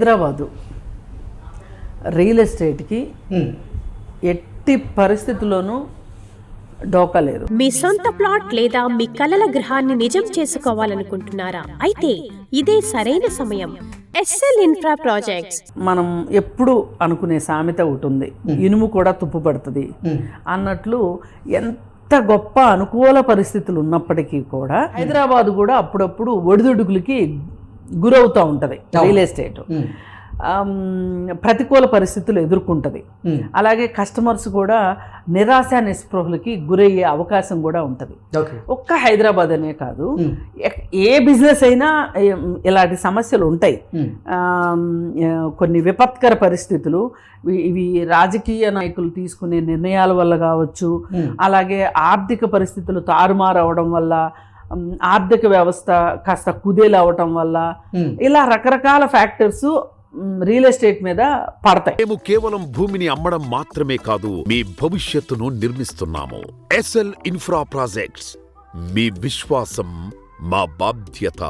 Hyderabad real ఎస్టేట్కి ఎట్టి పరిస్థితుల్లోనూ డోకా లేదు. మీ సొంత ప్లాట్ లేదా మీ కలల గృహాన్ని నిజం చేసుకోవాలనుకుంటున్నారా? అయితే ఇదే సరైన సమయం. SL Infra Projects. మనం ఎప్పుడు అనుకునే సామెత ఒకటి ఉంది, ఇనుము కూడా తుప్పు పడుతుంది అన్నట్లు. ఎంత గొప్ప అనుకూల పరిస్థితులు ఉన్నప్పటికీ కూడా హైదరాబాద్ కూడా అప్పుడప్పుడు ఒడిదుడుకులకి గురవుతూ ఉంటుంది. రియల్ ఎస్టేట్ ప్రతికూల పరిస్థితులు ఎదుర్కొంటుంది. అలాగే కస్టమర్స్ కూడా నిరాశ నిస్పృహలకి గురయ్యే అవకాశం కూడా ఉంటుంది. ఒక్క హైదరాబాద్ అనే కాదు, ఏ బిజినెస్ అయినా ఇలాంటి సమస్యలు ఉంటాయి. కొన్ని విపత్కర పరిస్థితులు, ఇవి రాజకీయ నాయకులు తీసుకునే నిర్ణయాల వల్ల కావచ్చు, అలాగే ఆర్థిక పరిస్థితులు తారుమారు అవడం వల్ల, ఆర్థిక వ్యవస్థ కాస్త కుదేలవటం వల్ల, ఇలా రకరకాల ఫ్యాక్టర్స్ రియల్ ఎస్టేట్ మీద పడతాయి. మేము కేవలం భూమిని అమ్మడం మాత్రమే కాదు, మీ భవిష్యత్తును నిర్మిస్తున్నాము. ఎస్ఎల్ ఇన్ఫ్రా ప్రాజెక్ట్స్, మీ విశ్వాసం మా బాధ్యత.